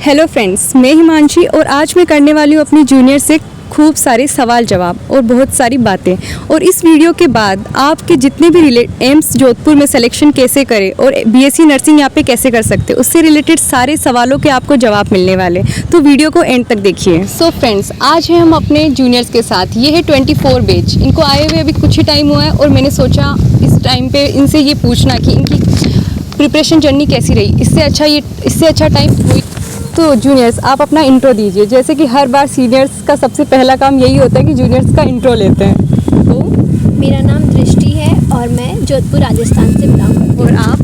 Hello friends, मैं हिमांशी और आज मैं करने वाली हूँ अपनी जूनियर से खूब सारे सवाल जवाब और बहुत सारी बातें। और इस वीडियो के बाद आपके जितने भी एम्स जोधपुर में सिलेक्शन कैसे करें और बीएससी नर्सिंग यहाँ पे कैसे कर सकते हैं, उससे रिलेटेड सारे सवालों के आपको जवाब मिलने वाले। तो वीडियो को एंड तक देखिए। सो फ्रेंड्स, आज है हम अपने जूनियर्स के साथ। ये है 24 बैच। इनको आए हुए अभी कुछ ही टाइम हुआ है और मैंने सोचा इस टाइम पर इनसे ये पूछना कि इनकी प्रिपरेशन जर्नी कैसी रही। इससे अच्छा टाइम कोई। तो जूनियर्स, आप अपना इंट्रो दीजिए। जैसे कि हर बार सीनियर्स का सबसे पहला काम यही होता है कि जूनियर्स का इंट्रो लेते हैं। तो मेरा नाम दृष्टि है और मैं जोधपुर राजस्थान से बिलोंग करती हूँ। और आप?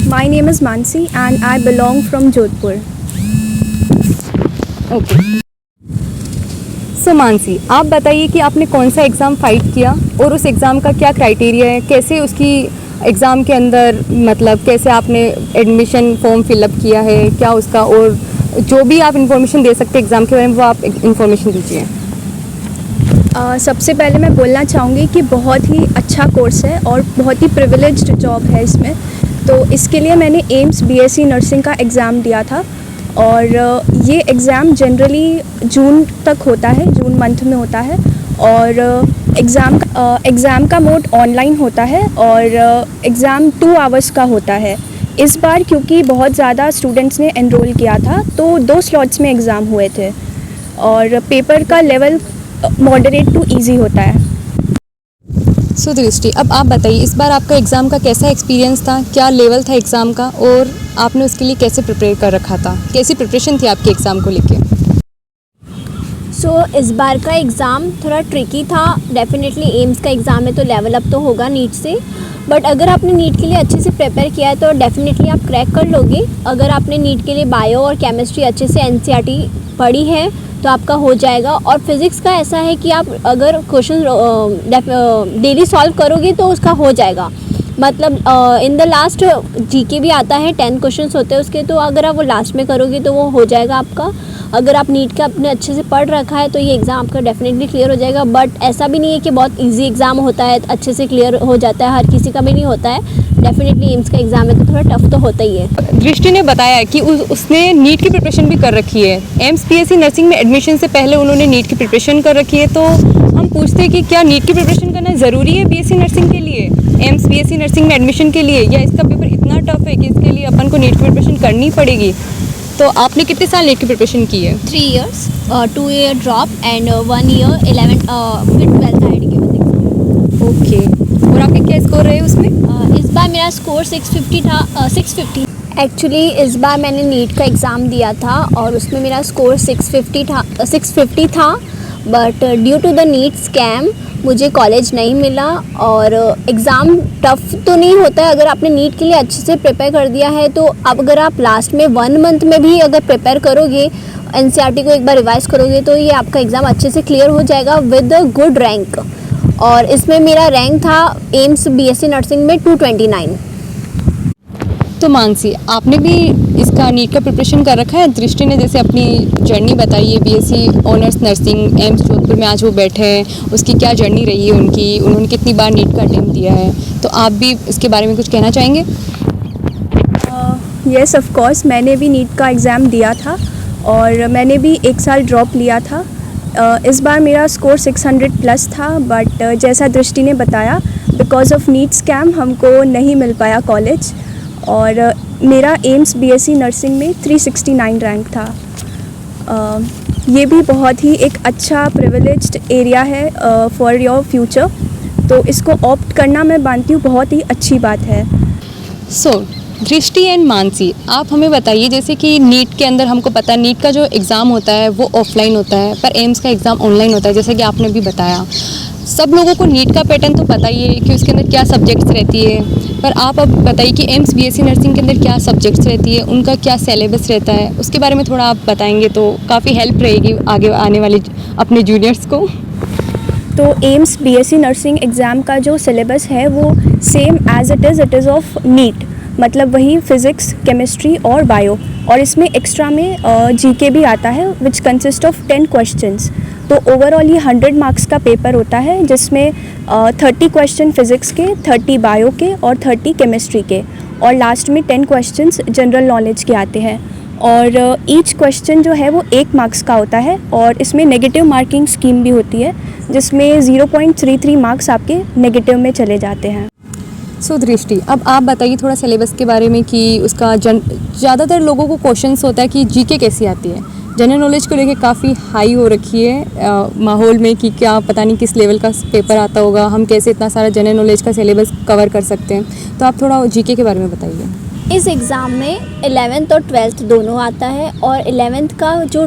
My name is Mansi and I belong from Jodhpur. Okay. So Mansi, आप बताइए कि आपने कौन सा एग्ज़ाम फाइट किया और उस एग्ज़ाम का क्या क्राइटेरिया है, कैसे उसकी एग्ज़ाम के अंदर मतलब कैसे आपने एडमिशन फॉर्म फिलअप किया है, क्या उसका, और जो भी आप इन्फॉर्मेशन दे सकते हैं एग्ज़ाम के बारे में वो आप इन्फॉर्मेशन दीजिए। सबसे पहले मैं बोलना चाहूँगी कि बहुत ही अच्छा कोर्स है और बहुत ही प्रिविलेज्ड जॉब है इसमें। तो इसके लिए मैंने एम्स बीएससी नर्सिंग का एग्ज़ाम दिया था और ये एग्ज़ाम जनरली जून तक होता है, जून मंथ में होता है। और एग्ज़ाम का मोड ऑनलाइन होता है और एग्ज़ाम 2 आवर्स का होता है। इस बार क्योंकि बहुत ज़्यादा स्टूडेंट्स ने एनरोल किया था तो 2 स्लॉट्स में एग्ज़ाम हुए थे और पेपर का लेवल मॉडरेट टू इजी होता है। सो दृष्टि, अब आप बताइए इस बार आपका एग्ज़ाम का कैसा एक्सपीरियंस था, क्या लेवल था एग्ज़ाम का और आपने उसके लिए कैसे प्रिपेयर कर रखा था, कैसी प्रिपरेशन थी आपके एग्ज़ाम को लेके? इस बार का एग्ज़ाम थोड़ा ट्रिकी था। डेफिनेटली एम्स का एग्ज़ाम है तो लेवल अप तो होगा नीट से, बट अगर आपने नीट के लिए अच्छे से प्रिपेयर किया है तो डेफिनेटली आप क्रैक कर लोगे। अगर आपने नीट के लिए बायो और केमिस्ट्री अच्छे से एनसीईआरटी पढ़ी है तो आपका हो जाएगा। और फिज़िक्स का ऐसा है कि आप अगर क्वेश्चन डेली सॉल्व करोगे तो उसका हो जाएगा। मतलब इन द लास्ट जीके भी आता है, 10 क्वेश्चंस होते हैं उसके, तो अगर आप वो लास्ट में करोगे तो वो हो जाएगा आपका। अगर आप नीट का अपने अच्छे से पढ़ रखा है तो ये एग्ज़ाम आपका डेफिनेटली क्लियर हो जाएगा। बट ऐसा भी नहीं है कि बहुत इजी एग्ज़ाम होता है, अच्छे से क्लियर हो जाता है, हर किसी का भी नहीं होता है। डेफिनेटली एम्स का एग्ज़ाम है तो थोड़ा टफ तो होता ही है। दृष्टि ने बताया कि उसने नीट की प्रिपरेशन भी कर रखी है। एम्स बीएससी नर्सिंग में एडमिशन से पहले उन्होंने नीट की प्रिपरेशन कर रखी है। तो हम पूछते हैं कि क्या नीट की प्रिपरेशन करना ज़रूरी है बीएससी नर्सिंग के लिए, एम्स बीएससी नर्सिंग में एडमिशन के लिए, या इसका पेपर इतना टफ है कि इसके लिए अपन को नीट की प्रिपरेशन करनी पड़ेगी? तो आपने कितने साल नीट की प्रिपरेशन की है? 3 years, 2 year drop and 1 year 11th फिर 12th आईडी के बाद। ओके। और आपके क्या स्कोर रहे उसमें? इस बार मेरा स्कोर 650 था। 650 एक्चुअली इस बार मैंने नीट का एग्ज़ाम दिया था और उसमें मेरा स्कोर 650 था। But due to the NEET scam मुझे कॉलेज नहीं मिला। और एग्ज़ाम टफ़ तो नहीं होता है अगर आपने नीट के लिए अच्छे से प्रिपेयर कर दिया है तो। अब अगर आप लास्ट में 1 मंथ में भी अगर प्रिपेयर करोगे, एनसीईआरटी को एक बार रिवाइज करोगे तो ये आपका एग्ज़ाम अच्छे से क्लियर हो जाएगा विद गुड रैंक। और इसमें मेरा रैंक था एम्स बीएससी नर्सिंग में 229। तो मानसी, आपने भी इसका नीट का प्रिपरेशन कर रखा है? दृष्टि ने जैसे अपनी जर्नी बताई है BSc honours nursing AIIMS Jodhpur में, आज वो बैठे हैं, उसकी क्या जर्नी रही है उनकी, उन्होंने कितनी बार नीट का अटेम्प्ट दिया है, तो आप भी इसके बारे में कुछ कहना चाहेंगे? येस, ऑफ कोर्स, मैंने भी नीट का एग्ज़ाम दिया था और मैंने भी 1 साल ड्रॉप लिया था। इस बार मेरा स्कोर 600 प्लस था, बट जैसा दृष्टि ने बताया बिकॉज ऑफ नीट स्कैम हमको नहीं मिल पाया कॉलेज। और मेरा एम्स बीएससी नर्सिंग में 369 रैंक था। ये भी बहुत ही एक अच्छा प्रिविलेज्ड एरिया है फॉर योर फ्यूचर, तो इसको ऑप्ट करना मैं मानती हूँ बहुत ही अच्छी बात है। सो दृष्टि एंड मानसी, आप हमें बताइए जैसे कि नीट के अंदर हमको पता है नीट का जो एग्ज़ाम होता है वो ऑफलाइन होता है, पर एम्स का एग्ज़ाम ऑनलाइन होता है, जैसे कि आपने भी बताया। सब लोगों को नीट का पैटर्न तो पता ही है कि उसके अंदर क्या सब्जेक्ट्स रहती है, पर आप अब बताइए कि एम्स बीएससी नर्सिंग के अंदर क्या सब्जेक्ट्स रहती है, उनका क्या सिलेबस रहता है, उसके बारे में थोड़ा आप बताएंगे तो काफ़ी हेल्प रहेगी आगे आने वाले अपने जूनियर्स को। तो एम्स बीएससी नर्सिंग एग्ज़ाम का जो सिलेबस है वो same as it is of NEET, मतलब वही फिज़िक्स, केमिस्ट्री और बायो। और इसमें एक्स्ट्रा में जीके भी आता है विच कंसिस्ट ऑफ 10 क्वेश्चंस। तो ओवरऑल ये 100 मार्क्स का पेपर होता है जिसमें 30 क्वेश्चन फिज़िक्स के, 30 बायो के और 30 केमिस्ट्री के, और लास्ट में 10 क्वेश्चंस जनरल नॉलेज के आते हैं। और ईच क्वेश्चन जो है वो 1 मार्क्स का होता है और इसमें नेगेटिव मार्किंग स्कीम भी होती है जिसमें 0.33 मार्क्स आपके नेगेटिव में चले जाते हैं। सो दृष्टि, अब आप बताइए थोड़ा सिलेबस के बारे में कि उसका ज़्यादातर लोगों को क्वेश्चंस होता है कि जीके कैसी आती है। जनरल नॉलेज को लेके काफ़ी हाई हो रखी है माहौल में कि क्या पता नहीं किस लेवल का पेपर आता होगा, हम कैसे इतना सारा जनरल नॉलेज का सिलेबस कवर कर सकते हैं। तो आप थोड़ा जीके के बारे में बताइए। इस एग्ज़ाम में 11th और 12th दोनों आता है और 11th का जो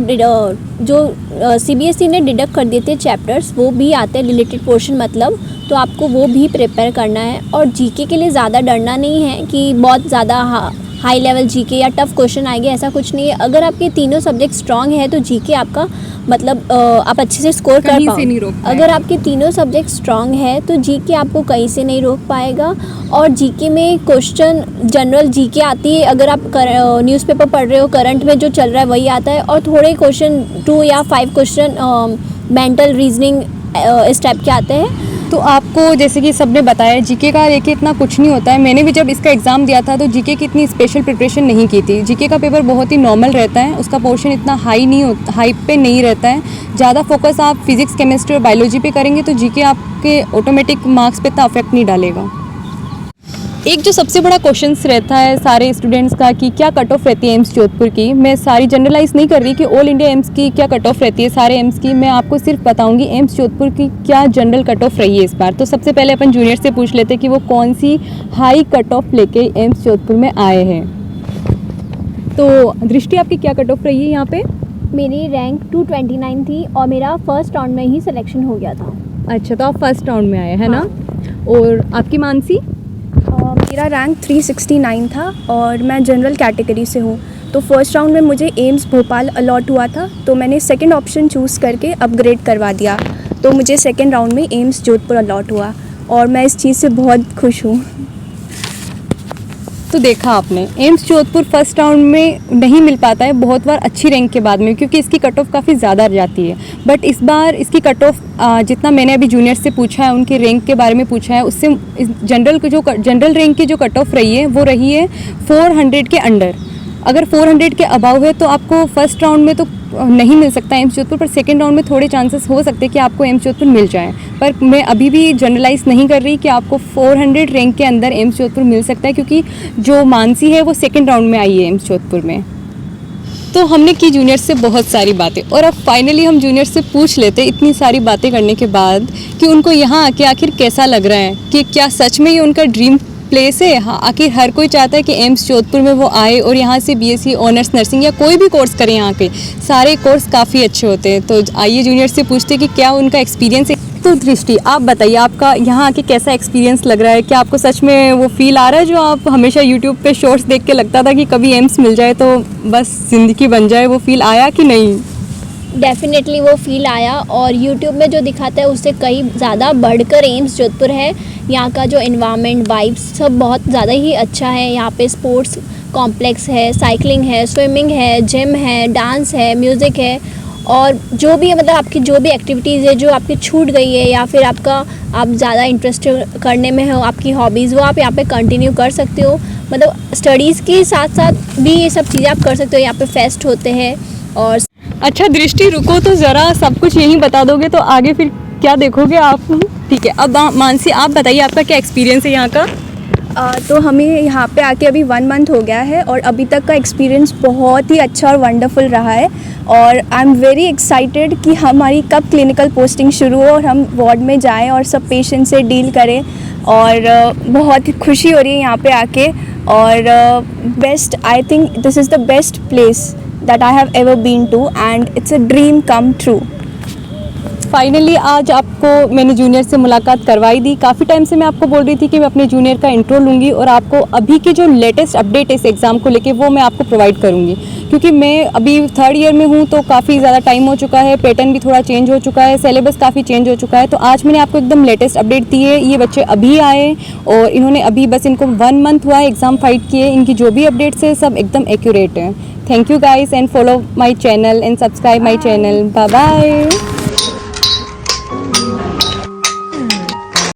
CBSE ने डिडक्ट कर दिए थे चैप्टर्स वो भी आते हैं, रिलेटेड पोर्शन मतलब, तो आपको वो भी प्रिपेयर करना है। और जीके के लिए ज़्यादा डरना नहीं है कि बहुत ज़्यादा हाई लेवल जीके या टफ क्वेश्चन आएंगे, ऐसा कुछ नहीं है। अगर आपके तीनों सब्जेक्ट स्ट्रांग है तो जीके आपका मतलब आप अच्छे से स्कोर कर पाओगे। अगर आपके तीनों सब्जेक्ट स्ट्रांग है तो जीके आपको कहीं से नहीं रोक पाएगा। और जीके में क्वेश्चन जनरल जीके आती है, अगर आप न्यूज़पेपर पढ़ रहे हो करंट में जो चल रहा है वही आता है, और थोड़े क्वेश्चन 2 या 5 क्वेश्चन मेंटल रीजनिंग इस टाइप के आते हैं। तो आपको जैसे कि सबने बताया जीके का लेके इतना कुछ नहीं होता है। मैंने भी जब इसका एग्ज़ाम दिया था तो जीके की इतनी स्पेशल प्रिपरेशन नहीं की थी। जीके का पेपर बहुत ही नॉर्मल रहता है, उसका पोर्शन इतना हाई पे नहीं रहता है। ज़्यादा फोकस आप फिजिक्स, केमिस्ट्री और बायोलॉजी पे करेंगे तो जीके आपके ऑटोमेटिक मार्क्स पे इतना अफेक्ट नहीं डालेगा। एक जो सबसे बड़ा क्वेश्चंस रहता है सारे स्टूडेंट्स का कि क्या कट ऑफ रहती है एम्स जोधपुर की। मैं सारी जनरलाइज नहीं कर रही कि ऑल इंडिया एम्स की क्या कट ऑफ रहती है सारे एम्स की, मैं आपको सिर्फ बताऊंगी एम्स जोधपुर की क्या जनरल कट ऑफ रही है इस बार। तो सबसे पहले अपन जूनियर से पूछ लेते हैं कि वो कौन सी हाई कट ऑफ लेके एम्स जोधपुर में आए हैं। तो दृष्टि, आपकी क्या कट ऑफ रही है यहाँ पे? मेरी रैंक 229 थी और मेरा फर्स्ट राउंड में ही सिलेक्शन हो गया था। अच्छा, तो आप फर्स्ट राउंड में आए हैं ना। और आपकी मानसी? मेरा रैंक 369 था और मैं जनरल कैटेगरी से हूँ। तो फर्स्ट राउंड में मुझे एम्स भोपाल अलॉट हुआ था तो मैंने सेकंड ऑप्शन चूज़ करके अपग्रेड करवा दिया, तो मुझे सेकंड राउंड में एम्स जोधपुर अलॉट हुआ और मैं इस चीज़ से बहुत खुश हूँ। तो देखा आपने, एम्स जोधपुर फर्स्ट राउंड में नहीं मिल पाता है बहुत बार अच्छी रैंक के बाद में, क्योंकि इसकी कट ऑफ काफ़ी ज़्यादा जाती है। बट इस बार इसकी कट ऑफ जितना मैंने अभी जूनियर से पूछा है, उनके रैंक के बारे में पूछा है, उससे जनरल रैंक की जो कट ऑफ रही है वो रही है 400 के अंडर। अगर 400 के अबाव है तो आपको फर्स्ट राउंड में तो नहीं मिल सकता एम्स जोधपुर, पर सेकंड राउंड में थोड़े चांसेस हो सकते हैं कि आपको एम्स जोधपुर मिल जाए। पर मैं अभी भी जनरलाइज नहीं कर रही कि आपको 400 रैंक के अंदर एम्स जोधपुर मिल सकता है, क्योंकि जो मानसी है वो सेकंड राउंड में आई है एम्स जोधपुर में। तो हमने की जूनियर से बहुत सारी बातें, और अब फाइनली हम जूनियर से पूछ लेते इतनी सारी बातें करने के बाद कि उनको यहाँ आके आखिर कैसा लग रहा है, कि क्या सच में ये उनका ड्रीम प्लेस है। हाँ, आखिर हर कोई चाहता है कि एम्स जोधपुर में वो आए और यहाँ से BSc ऑनर्स नर्सिंग या कोई भी कोर्स करें। यहाँ के सारे कोर्स काफ़ी अच्छे होते हैं। तो आइए जूनियर से पूछते कि क्या उनका एक्सपीरियंस है। तो दृष्टि, आप बताइए आपका यहाँ आके कैसा एक्सपीरियंस लग रहा है? क्या आपको सच में वो फील आ रहा है जो आप हमेशा यूट्यूब पे शॉर्ट्स देख के लगता था कि कभी एम्स मिल जाए तो बस ज़िंदगी बन जाए, वो फील आया कि नहीं? डेफिनेटली वो फील आया, और यूट्यूब में जो दिखाता है उससे कहीं ज़्यादा बढ़कर एम्स जोधपुर है। यहाँ का जो एनवायरनमेंट, वाइब्स सब बहुत ज़्यादा ही अच्छा है। यहाँ पे स्पोर्ट्स कॉम्प्लेक्स है, साइकिलिंग है, स्विमिंग है, जिम है, डांस है, म्यूज़िक है, और जो भी मतलब आपकी जो भी एक्टिविटीज़ है जो आपकी छूट गई है या फिर आप ज़्यादा इंटरेस्ट करने में हो, आपकी हॉबीज़, वो आप यहाँ पे कंटिन्यू कर सकते हो। मतलब स्टडीज़ के साथ साथ भी ये सब चीज़ें आप कर सकते हो। यहाँ पे फेस्ट होते हैं। और अच्छा दृष्टि, रुको तो ज़रा, सब कुछ यहीं बता दोगे तो आगे फिर क्या देखोगे आप? ठीक है, अब मानसी आप बताइए आपका क्या एक्सपीरियंस है यहाँ का? तो हमें यहाँ पे आके अभी 1 मंथ हो गया है और अभी तक का एक्सपीरियंस बहुत ही अच्छा और वंडरफुल रहा है। और आई एम वेरी एक्साइटेड कि हमारी कब क्लिनिकल पोस्टिंग शुरू हो और हम वार्ड में जाएं और सब पेशेंट से डील करें। और बहुत ही खुशी हो रही है यहाँ पे आके। और best, I think this is the best place that I have ever been to and it's a dream come true। Finally आज आपको मैंने जूनियर से मुलाकात करवाई दी। काफ़ी टाइम से मैं आपको बोल रही थी कि मैं अपने जूनियर का इंट्रो लूँगी और आपको अभी की जो लेटेस्ट अपडेट है इस एग्ज़ाम को लेके वो मैं आपको प्रोवाइड करूँगी, क्योंकि मैं अभी 3rd ईयर में हूँ तो काफ़ी ज़्यादा टाइम हो चुका है, पैटर्न भी थोड़ा चेंज हो चुका है, सिलेबस काफ़ी चेंज हो चुका है। तो आज मैंने आपको एकदम लेटेस्ट अपडेट दी है। ये बच्चे अभी आए और इन्होंने अभी बस इनको 1 मंथ हुआ है एग्ज़ाम फाइट किए। इनकी जो भी अपडेट्स है सब एकदम एक्यूरेट है। Thank you guys and follow my channel and subscribe my channel. Bye bye.